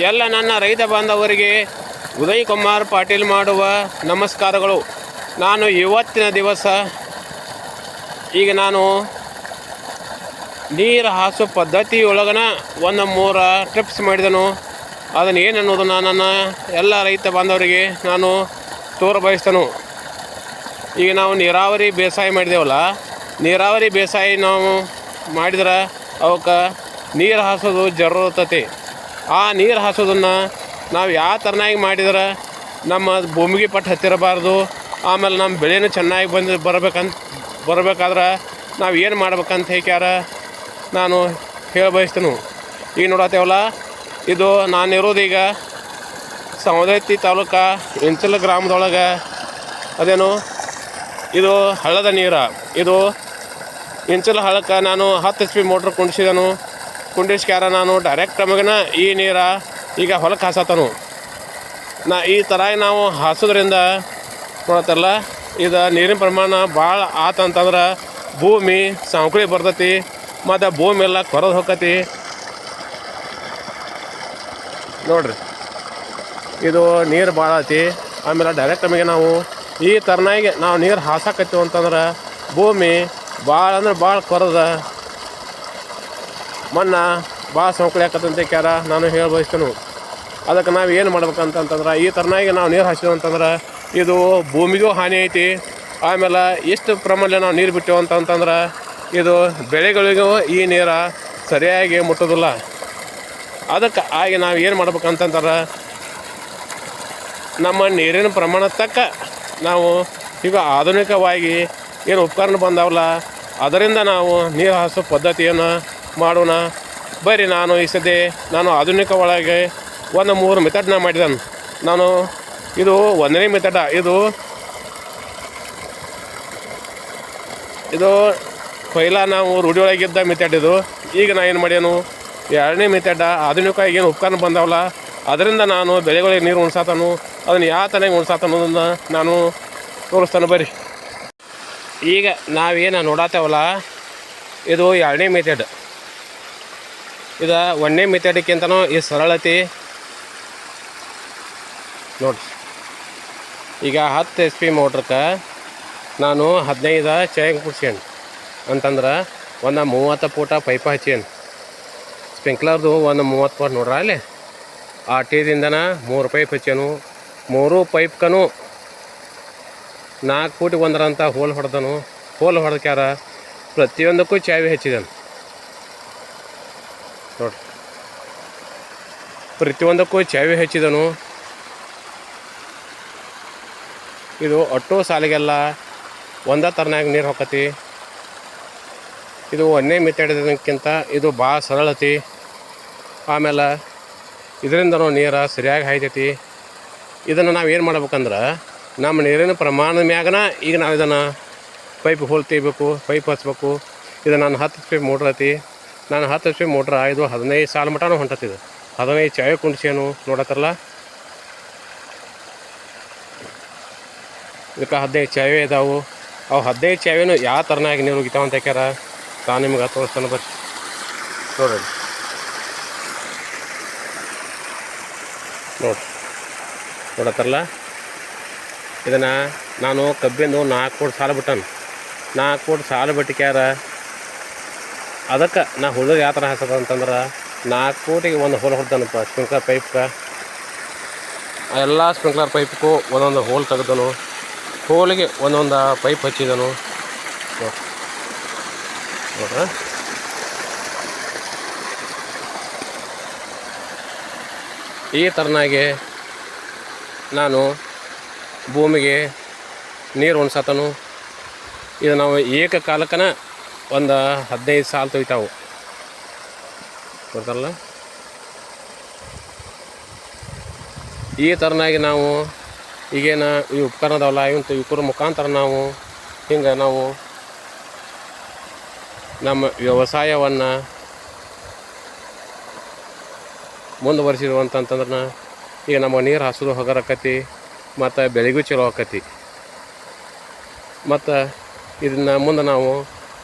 ಎಲ್ಲ ನನ್ನ ರೈತ ಬಾಂಧವರಿಗೆ ಉದಯ್ ಕುಮಾರ್ ಪಾಟೀಲ್ ಮಾಡುವ ನಮಸ್ಕಾರಗಳು. ನಾನು ಇವತ್ತಿನ ದಿವಸ ಈಗ ನಾನು ನೀರು ಹಾಸೋ ಪದ್ಧತಿಯೊಳಗನ ಒಂದು 3 ಟಿಪ್ಸ್ ಮಾಡಿದನು. ಅದನ್ನು ಏನು ಅನ್ನೋದನ್ನು ನನ್ನ ಎಲ್ಲ ರೈತ ಬಾಂಧವರಿಗೆ ನಾನು ಬಯಸ್ತೇನೆ. ಈಗ ನಾವು ನೀರಾವರಿ ಬೇಸಾಯ ಮಾಡಿದೆವಲ್ಲ, ನೀರಾವರಿ ಬೇಸಾಯ ನಾವು ಮಾಡಿದ್ರೆ ಅವಕ್ಕೆ ನೀರು ಹಾಸೋದು ಜರುರತೈತಿ. ಆ ನೀರು ಹಾಸೋದನ್ನು ನಾವು ಯಾವ ಥರನಾಗಿ ಮಾಡಿದ್ರೆ ನಮ್ಮ ಭೂಮಿಗೆ ಪಟ್ಟು ಹತ್ತಿರಬಾರ್ದು, ಆಮೇಲೆ ನಮ್ಮ ಬೆಳೆನೂ ಚೆನ್ನಾಗಿ ಬರಬೇಕಾದ್ರೆ ನಾವು ಏನು ಮಾಡ್ಬೇಕಂತ ಹೇಳ್ಯಾರ ನಾನು ಬಯಸ್ತೇನೆ. ಈಗ ನೋಡತ್ತೇವಲ್ಲ, ಇದು ನಾನಿರೋದು ಈಗ ಸವದತ್ತಿ ತಾಲೂಕು ಇಂಚಲ ಗ್ರಾಮದೊಳಗೆ. ಅದೇನು ಇದು ಹಳ್ಳದ ನೀರು. ಇದು ಇಂಚಲ ಹಳ್ಳಕ್ಕೆ ನಾನು 10 HP ಮೋಟ್ರ್ ಕುಂಡಿಸ್ಕ್ಯಾರ ನಾನು ಡೈರೆಕ್ಟ್ ನಮಗನ ಈ ನೀರು ಈಗ ಹೊಲಕ್ಕೆ ಹಾಸತ್ತನು. ಈ ಥರ ನಾವು ಹಾಸೋದ್ರಿಂದ ನೋಡತ್ತಲ್ಲ, ಇದು ನೀರಿನ ಪ್ರಮಾಣ ಭಾಳ ಆತಂತಂದ್ರೆ ಭೂಮಿ ಸಾಂಕುಳಿ ಬರ್ತೈತಿ, ಮತ್ತು ಭೂಮಿ ಎಲ್ಲ ಕೊರದು ಹೋಗತಿ. ನೋಡ್ರಿ, ಇದು ನೀರು ಭಾಳ ಐತಿ. ಆಮೇಲೆ ಡೈರೆಕ್ಟ್ ನಮಗೆ ನಾವು ಈ ಥರನಾಗಿ ನಾವು ನೀರು ಹಾಸಾಕತ್ತೀವಿ ಅಂತಂದ್ರೆ ಭೂಮಿ ಭಾಳ ಅಂದ್ರೆ ಭಾಳ ಕೊರದ ಮಣ್ಣು ಭಾಳ ಸೌಕರ್ಯ ಆಕತ್ತಂತ ಕ್ಯಾರ ನಾನು ಬಯಸ್ತೇನೆ. ಅದಕ್ಕೆ ನಾವು ಏನು ಮಾಡ್ಬೇಕಂತಂದ್ರೆ ಈ ಥರನಾಗಿ ನಾವು ನೀರು ಹಾಸಿದ್ವಿ ಅಂತಂದ್ರೆ ಇದು ಭೂಮಿಗೂ ಹಾನಿ ಐತಿ. ಆಮೇಲೆ ಎಷ್ಟು ಪ್ರಮಾಣ ನಾವು ನೀರು ಬಿಟ್ಟೆವು ಅಂತಂದ್ರೆ ಇದು ಬೆಳೆಗಳಿಗೂ ಈ ನೀರು ಸರಿಯಾಗಿ ಮುಟ್ಟೋದಿಲ್ಲ. ಅದಕ್ಕೆ ಆಗಿ ನಾವು ಏನು ಮಾಡ್ಬೇಕಂತಂದ್ರೆ ನಮ್ಮ ನೀರಿನ ಪ್ರಮಾಣ ತಕ್ಕ ನಾವು ಈಗ ಆಧುನಿಕವಾಗಿ ಏನು ಉಪಕರಣ ಬಂದಾವಲ್ಲ, ಅದರಿಂದ ನಾವು ನೀರು ಹಾಸೋ ಪದ್ಧತಿಯನ್ನು ಮಾಡೋಣ ಬರ್ರಿ. ನಾನು ಈ ಸದ್ಯ ನಾನು ಆಧುನಿಕ ಒಳಗೆ ಒಂದು 3 ಮೆಥಡ್ನ ಮಾಡಿದ್ದಾನೆ. ನಾನು ಇದು 1ನೇ ಮೆಥಡ, ಇದು ಪೈಲ ನಾವು ರೂಢಿ ಒಳಗಿದ್ದ ಮೆಥಡ್. ಈಗ ನಾನು ಏನು ಮಾಡ್ಯಾನು 2ನೇ ಮೆಥಡ, ಆಧುನಿಕವಾಗಿ ಏನು ಉಪಕರಣ ಬಂದಾವಲ್ಲ ಅದರಿಂದ ನಾನು ಬೆಳೆಗಳಿಗೆ ನೀರು ಉಣ್ಸಾತನು. ಅದನ್ನು ಯಾವ ಥರ ಉಣ್ಸಾತ ಅನ್ನೋದನ್ನು ನಾನು ತೋರಿಸ್ತಾನೆ ಬರ್ರಿ. ಈಗ ನಾವೇನು ನೋಡತ್ತೇವಲ್ಲ, ಇದು 2ನೇ ಮೆಥಡ್. ಇದು 1ನೇ ಮೆಥಡ್ಕ್ಕಿಂತನೂ ಈ ಸರಳತೆ ನೋಡ್ರಿ. ಈಗ 10 HP ಮೋಟ್ರಕ್ಕೆ ನಾನು 15 ಚೈನ್ ಕುಡ್ಸೇನು ಅಂತಂದ್ರೆ ಒಂದು 30 ಫೂಟ ಪೈಪ ಹಚ್ಚೇನು. ಸ್ಪ್ರಿಂಕ್ಲರ್ದು ಒಂದು 30 ಫೂಟ್ ನೋಡ್ರ ಅಲ್ಲಿ ಆ ಟೀದಿಂದನ 3 ಪೈಪ್ ಹಚ್ಚೇನು. 3 ಪೈಪ್ಕನು 4 ಫೂಟಿಗೆ ಒಂದರಂತ ಹೋಲ್ ಹೊಡೆದನು. ಹೋಲ್ ಹೊಡೆದ್ಕ್ಯಾರ ಪ್ರತಿಯೊಂದಕ್ಕೂ ಚಾವಿ ಹಚ್ಚಿದನು ನೋಡ್ರಿ. ಪ್ರತಿಯೊಂದಕ್ಕೂ ಚಾವಿ ಹಚ್ಚಿದನು. ಇದು ಅಟ್ಟೋ ಸಾಲಿಗೆಲ್ಲ ಒಂದೇ ಥರನಾಗ ನೀರು ಹೊಕ್ಕತಿ. ಇದು 1ನೇ ಮೆಥಡ್ಕಿಂತ ಇದು ಭಾಳ ಸರಳತಿ. ಆಮೇಲೆ ಇದರಿಂದನೂ ನೀರು ಸರಿಯಾಗಿ ಹಾಯ್ತೈತಿ. ಇದನ್ನು ನಾವು ಏನು ಮಾಡ್ಬೇಕಂದ್ರೆ ನಮ್ಮ ನೀರಿನ ಪ್ರಮಾಣದ ಮ್ಯಾಗನ ಈಗ ನಾವು ಇದನ್ನು ಪೈಪ್ ಹೋಲ್ ತೆಗಿಬೇಕು, ಪೈಪ್ ಹಚ್ಬೇಕು. ಇದು ನಾನು 10 HP ಮೋಟ್ರ್ ಐತಿ. ನಾನು 10 HP ಮೋಟ್ರ ಇದು 15 ಸಾಲ ಮಟನೂ ಹೊಂಟತ್ತಿದ್ದು. 15 ಚಾವಿ ಕುಂಡ್ಸೇನು ನೋಡತ್ತರಲ್ಲ. ಇದಕ್ಕೆ 15 ಚಾವಿ ಇದಾವೆ. ಅವು 15 ಚಾವಿನೂ ಯಾವ ಥರನಾಗಿ ನೀರು ಹೋಗಿತಾವ ಅಂತ ಯಾಕ್ಯಾರ ನಾನು ನಿಮ್ಗೆ ತೋರಿಸ್ತಾನೆ ಬರ್ರಿ. ನೋಡತ್ತರಲ್ಲ, ಇದನ್ನು ನಾನು ಕಬ್ಬಿಂದು 4 ಫೂಟ್ ಸಾಲ ಬಿಟ್ಟನು. 4 ಫೂಟ್ ಸಾಲ ಬಿಟ್ಟಿಕ್ಯಾರ ಅದಕ್ಕೆ ನಾ ಹುಡುಗ ಯಾವ ಥರ ಹಾಸದ ಅಂತಂದ್ರೆ 4 ಫೂಟಿಗೆ ಒಂದು ಹೋಲ್ ಹೊಡೆದನಪ್ಪ ಸ್ಪ್ರಿಂಕ್ಲರ್ ಪೈಪ್ಗೆ. ಎಲ್ಲ ಸ್ಪ್ರಿಂಕ್ಲರ್ ಪೈಪ್ಗೂ ಒಂದೊಂದು ಹೋಲ್ ತೆಗೆದನು. ಹೋಲಿಗೆ ಒಂದೊಂದು ಪೈಪ್ ಹಚ್ಚಿದನು ನೋಡ್ರ. ಈ ಥರನಾಗಿ ನಾನು ಭೂಮಿಗೆ ನೀರು ಉಣ್ಸತನು. ಇದು ನಾವು ಏಕಕಾಲಕ್ಕನ ಒಂದು 15 ಸಾಲು ತೊಯ್ತಾವು ಗೊತ್ತಲ್ಲ. ಈ ಥರನಾಗಿ ನಾವು ಈಗೇನು ಈ ಉಪಕರಣ ಅದಾವಲ್ಲ ಇವ್ರ ಮುಖಾಂತರ ನಾವು ಹಿಂಗೆ ನಾವು ನಮ್ಮ ವ್ಯವಸಾಯವನ್ನು ಮುಂದುವರಿಸಿರುವಂತಂದ್ರೆ ಈಗ ನಮ್ಮ ನೀರು ಹಾಸೋದು ಹಗರಕತಿ, ಮತ್ತು ಬೆಳೆಗೂ ಚಲೋ ಆಕತಿ. ಮತ್ತು ಇದನ್ನು ಮುಂದೆ ನಾವು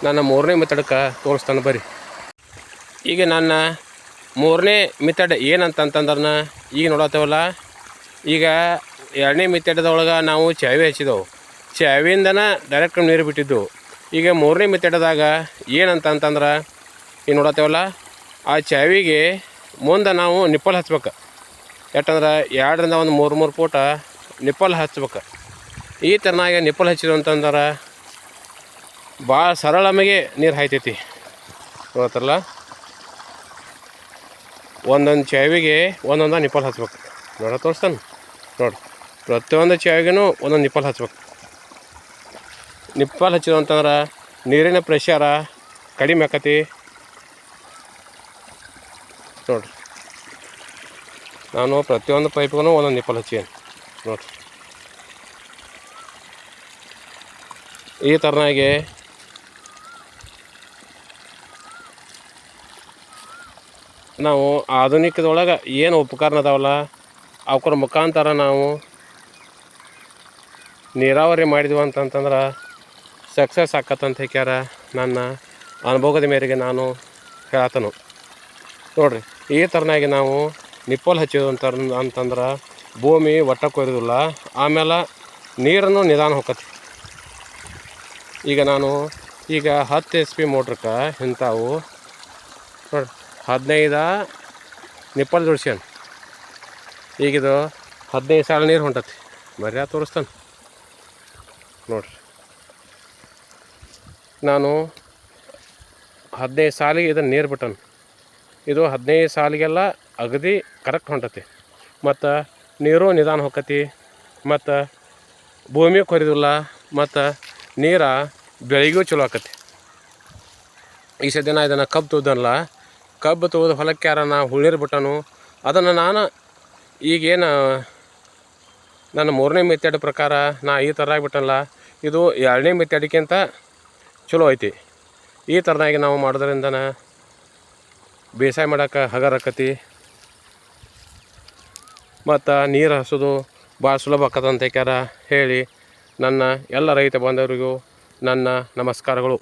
ನನ್ನ 3ನೇ ಮೆಥಡ್ಗೆ ತೋರಿಸ್ತಾನೆ ಬರ್ರಿ. ಈಗ ನನ್ನ ಮೂರನೇ ಮೆಥಡ್ ಏನಂತಂತಂದ್ರೆ ಈಗ ನೋಡತ್ತೇವಲ್ಲ, ಈಗ ಎರಡನೇ ಮೆಥಡ್ದೊಳಗೆ ನಾವು ಚಾವಿ ಹಚ್ಚಿದೆವು, ಚಾವಿಯಿಂದನೇ ಡೈರೆಕ್ಟ್ ನೀರು ಬಿಟ್ಟಿದ್ದು. ಈಗ ಮೂರನೇ ಮೆಥಡ್ದಾಗ ಏನಂತಂತಂದ್ರೆ ಈಗ ನೋಡತ್ತೇವಲ್ಲ, ಆ ಚಾವಿಗೆ ಮುಂದೆ ನಾವು ನಿಪ್ಪಲ್ ಹಚ್ಬೇಕು. ಯಾಕಂದ್ರೆ 2ರಿಂದ 3 ಫೂಟ ನಿಪ್ಪಲ್ ಹಚ್ಬೇಕು. ಈ ಥರನಾಗಿ ನಿಪ್ಪಲ್ ಹಚ್ಚಿದ್ರು ಅಂತಂದ್ರೆ ಭಾಳ ಸರಳಮಗೆ ನೀರು ಹಾಯ್ತೈತಿ. ನೋಡ್ತಾರಲ್ಲ, ಒಂದೊಂದು ಚಾವಿಗೆ ಒಂದೊಂದು ನಿಪ್ಪಲ್ ಹಚ್ಬೇಕು. ತೋರಿಸ್ತಾನೆ ನೋಡಿ, ಪ್ರತಿಯೊಂದು ಚಾವಿಗೂ ಒಂದೊಂದು ನಿಪ್ಪಲ್ ಹಚ್ಬೇಕು. ನಿಪ್ಪಲ್ ಹಚ್ಚಿದ್ರು ಅಂತಂದ್ರೆ ನೀರಿನ ಪ್ರೆಷರ ಕಡಿಮೆ ಆಕತಿ ನೋಡಿರಿ. ನಾನು ಪ್ರತಿಯೊಂದು ಪೈಪ್ಗೂ ಒಂದೊಂದು ನಿಪ್ಪಲ್ ಹಚ್ಚೀನಿ ನೋಡಿರಿ. ಈ ಥರನಾಗಿ ನಾವು ಆಧುನಿಕದೊಳಗೆ ಏನು ಉಪಕರಣ ಅದಾವಲ್ಲ ಅವಕ್ರ ಮುಖಾಂತರ ನಾವು ನೀರಾವರಿ ಮಾಡಿದ್ವಿ ಅಂತಂತಂದ್ರೆ ಸಕ್ಸಸ್ ಆಕತ್ತಂತ ಹೇಳ್ಯಾರ. ನನ್ನ ಅನುಭವದ ಮೇರೆಗೆ ನಾನು ಹೇಳ್ತನು ನೋಡಿರಿ. ಈ ಥರನಾಗಿ ನಾವು ನಿಪ್ಪಲ್ ಹಚ್ಚಿದ್ದು ಅಂತಂದ್ರೆ ಭೂಮಿ ಒಟ್ಟ ಕೊಯ್ಯೋದಿಲ್ಲ, ಆಮೇಲೆ ನೀರನ್ನು ನಿಧಾನ ಹೋಗತ್ತೆ. ಈಗ ನಾನು 10 HP ಮೋಟ್ರಕ್ಕೆ ಇಂಥವು ನೋಡಿ 15 ನಿಪ್ಪಲ್ ಜೋಡ್ಸ್ಯಾನ. ಈಗಿದು 15 ಸಾಲ ನೀರು ಹೊಂಟತಿ. ಮರ್ಯಾದ ತೋರಿಸ್ತಾನೆ ನೋಡಿರಿ. ನಾನು 15 ಸಾಲಿಗೆ ಇದನ್ನು ನೀರು ಬಿಟ್ಟನು. ಇದು 15 ಸಾಲಿಗೆಲ್ಲ ಅಗದಿ ಕರೆಕ್ಟ್ ಹೊಂಟತಿ. ಮತ್ತು ನೀರು ನಿಧಾನ ಹೋಗತಿ, ಮತ್ತು ಭೂಮಿ ಕೊರಿದಿಲ್ಲ, ಮತ್ತು ನೀರು ಬೆಳೆಗೂ ಚಲೋ ಆಕತಿ. ಈ ಸದ್ಯ ನಾ ಇದನ್ನು ಕಬ್ಬು ತೂದನಲ್ಲ, ಕಬ್ಬು ತೂದು ಹೊಲಕ್ಕೆ ಯಾರನ್ನ ಹುಳ್ಳಿರು ಬಿಟ್ಟನು. ಅದನ್ನು ನಾನು ಈಗೇನು ನನ್ನ 3ನೇ ಮೆಥಡ್ ಪ್ರಕಾರ ನಾ ಈ ಥರ ಆಗಿಬಿಟ್ಟನಲ್ಲ, ಇದು 2ನೇ ಮೆಥಡ್ಗಿಂತ ಚಲೋ ಐತಿ. ಈ ಥರನಾಗಿ ನಾವು ಮಾಡೋದ್ರಿಂದ ಬೇಸಾಯ ಮಾಡೋಕೆ ಹಗರ ಆಕತಿ, ಮತ್ತು ನೀರು ಹಸೋದು ಭಾಳ ಸುಲಭ ಆಕತ್ತಂತ ಹೇಳಿ ನನ್ನ ಎಲ್ಲ ರೈತ ಬಾಂಧವರಿಗೂ ನನ್ನ ನಮಸ್ಕಾರಗಳು.